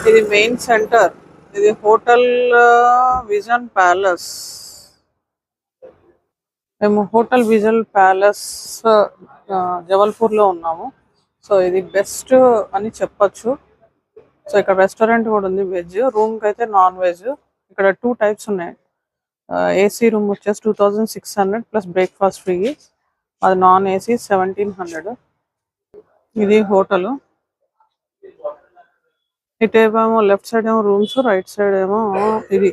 ఇది main centre. ఇది hotel vision palace. మేము హోటల్ విజన్ ప్యాలెస్ జబల్పూర్లో ఉన్నాము. సో ఇది బెస్ట్ అని చెప్పొచ్చు. సో ఇక్కడ రెస్టారెంట్ కూడా ఉంది, వెజ్. రూమ్కి అయితే నాన్ వెజ్. ఇక్కడ 2 టైప్స్ ఉన్నాయి. ఏసీ రూమ్ వచ్చేసి 2600 ప్లస్ బ్రేక్ఫాస్ట్ ఫ్రీ. అది నాన్ ఏసీ 1700. ఇది హోటల్. ఇటేమో లెఫ్ట్ సైడ్ ఏమో రూమ్స్, రైట్ సైడ్ ఏమో ఇది.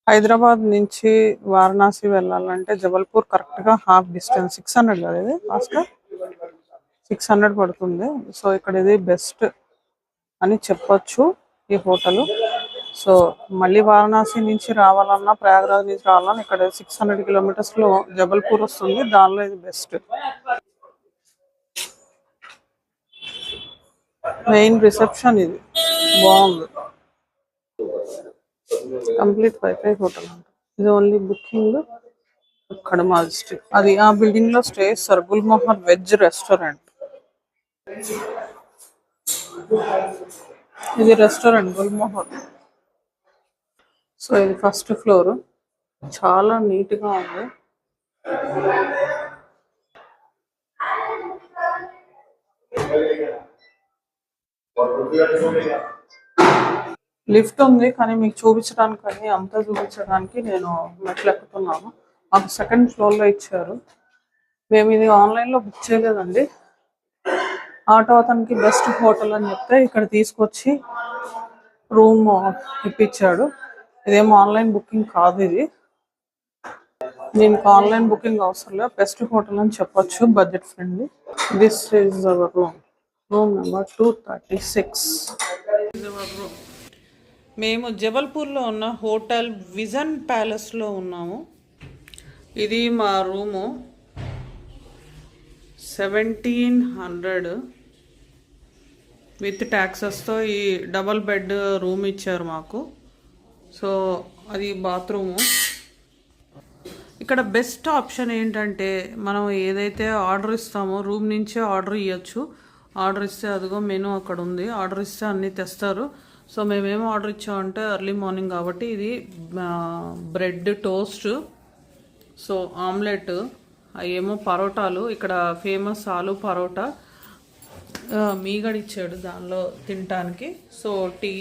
హైదరాబాద్ నుంచి వారణాసి వెళ్ళాలంటే జబల్పూర్ కరెక్ట్గా హాఫ్ డిస్టెన్స్. 600 కదా ఇది కాస్ట్. 600 పడుతుంది. సో ఇక్కడ ఇది బెస్ట్ అని చెప్పొచ్చు ఈ హోటల్. సో మళ్ళీ వారణాసి నుంచి రావాలన్నా, ప్రయాగరాజ్ నుంచి రావాలన్నా ఇక్కడ 600 కిలోమీటర్స్లో జబల్పూర్ వస్తుంది. దానిలో ఇది బెస్ట్. మెయిన్ రిసెప్షన్ ఇది బాగుంది. కంప్లీట్ వైఫై హోటల్ అంట. ఇది ఓన్లీ బుకింగ్ అక్కడ మాజిస్ట్రేట్. అది ఆ బిల్డింగ్ లో స్టే చేస్తారు. Gulmohar veg restaurant. ఇది రెస్టారెంట్ గుల్మోహర్. సో ఇది ఫస్ట్ ఫ్లోర్. చాలా నీట్ గా ఉంది. లిఫ్ట్ ఉంది కానీ మీకు చూపించడానికి, అంతా చూపించడానికి నేను మెట్లు ఎక్కుతున్నాను. మాకు సెకండ్ ఫ్లోర్ లో ఇచ్చారు. మేము ఇది ఆన్లైన్ లో బుక్ చేయలేదండి. ఆటో అతనికి బెస్ట్ హోటల్ అని చెప్తే ఇక్కడ తీసుకొచ్చి రూమ్ ఇప్పించాడు. ఇదేమో ఆన్లైన్ బుకింగ్ కాదు. ఇది దీనికి ఆన్లైన్ బుకింగ్ అవసరం లేదు. బెస్ట్ హోటల్ అని చెప్పొచ్చు, budget friendly. This is our room. Room number 236. మేము జబల్పూర్లో ఉన్న హోటల్ విజన్ ప్యాలెస్లో ఉన్నాము. ఇది మా రూము. 1700 విత్ ట్యాక్సెస్తో ఈ డబల్ బెడ్ రూమ్ ఇచ్చారు మాకు. సో అది బాత్రూము. ఇక్కడ బెస్ట్ ఆప్షన్ ఏంటంటే మనం ఏదైతే ఆర్డర్ ఇస్తామో రూమ్ నుంచే ఆర్డర్ ఇవ్వచ్చు. ఆర్డర్ ఇస్తే అదిగో మెనూ అక్కడ ఉంది. ఆర్డర్ ఇస్తే అన్నీ తెస్తారు. సో మేమేమో ఆర్డర్ ఇచ్చామంటే ఎర్లీ మార్నింగ్ కాబట్టి ఇది బ్రెడ్ టోస్ట్, సో ఆమ్లెట్, ఏమో పరోటాలు. ఇక్కడ ఫేమస్ ఆలు పరోటా. మీగడ ఇచ్చాడు దానిలో తినటానికి. సో టీ,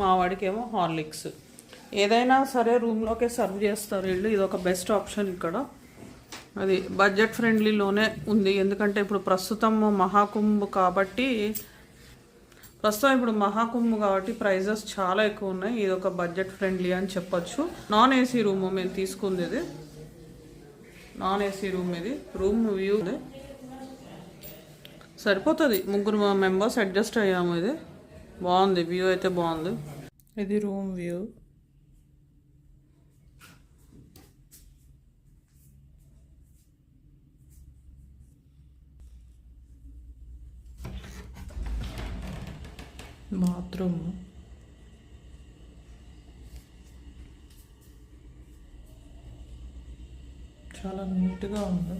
మా వాడికేమో హార్లిక్స్. ఏదైనా సరే రూమ్లోకే సర్వ్ చేస్తారు వీళ్ళు. ఇది ఒక బెస్ట్ ఆప్షన్ ఇక్కడ. అది బడ్జెట్ ఫ్రెండ్లీలోనే ఉంది. ఎందుకంటే ఇప్పుడు ప్రస్తుతం మహాకుంభ్ కాబట్టి ప్రైజెస్ చాలా ఎక్కువ ఉన్నాయి. ఇది ఒక బడ్జెట్ ఫ్రెండ్లీ అని చెప్పొచ్చు. నాన్ ఏసీ రూమ్ మేము తీసుకుంది. ఇది నాన్ ఏసీ రూమ్. ఇది రూమ్ వ్యూ సరిపోతుంది. 3 మెంబర్స్ అడ్జస్ట్ అయ్యాము. ఇది బాగుంది. వ్యూ అయితే బాగుంది. ఇది రూమ్ వ్యూ. బాత్రూమ్. చాలా నీట్గా ఉంది.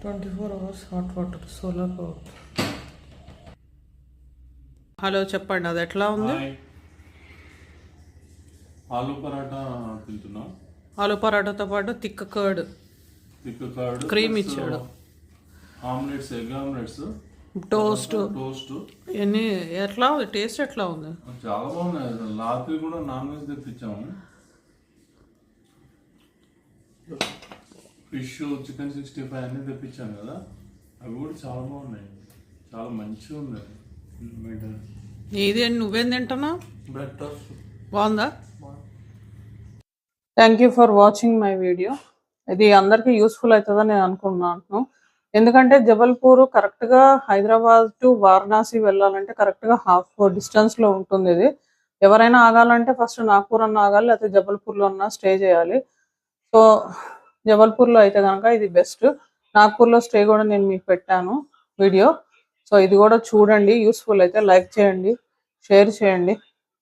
24 hours hot water, solar power. Hello చెప్పండి, అది ఎట్లా ఉంది? ఆలు పరాటా తింటున్నా. ఆలు పరాటాతో పాటు తిక్క కర్డ్, క్రీమ్ ఇచ్చాడు. Omelettes, egg omelettes, toast. ఎన్ని ఎట్లా టేస్ట్ ఎట్లా ఉంది? చాలా బాగున్నాయి. రాత్రి కూడా నాన్ వెజ్ తెప్పించాము. ఫిష్, చికెన్ 65 అన్ని తెప్పించాను కదా, అవి కూడా చాలా బాగున్నాయి. చాలా మంచిగా ఉంది. ఇది నువ్వేం తింటున్నావు? బ్రెడ్ టోస్ట్ బాగుందా? Thank you for watching my video. ఇది అందరికీ యూస్ఫుల్ అవుతుందని నేను అనుకుంటున్నాను. ఎందుకంటే జబల్పూర్ కరెక్ట్గా హైదరాబాద్ టు వారణాసి వెళ్ళాలంటే కరెక్ట్గా హాఫ్ డిస్టెన్స్లో ఉంటుంది. ఇది ఎవరైనా ఆగాలంటే ఫస్ట్ నాగ్పూర్ అన్న ఆగాలి, లేకపోతే జబల్పూర్లో అన్నా స్టే చేయాలి. సో జబల్పూర్లో అయితే కనుక ఇది బెస్ట్. నాగ్పూర్లో స్టే కూడా నేను మీకు పెట్టాను వీడియో. సో ఇది కూడా చూడండి. యూస్ఫుల్ అయితే లైక్ చేయండి, షేర్ చేయండి.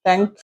థ్యాంక్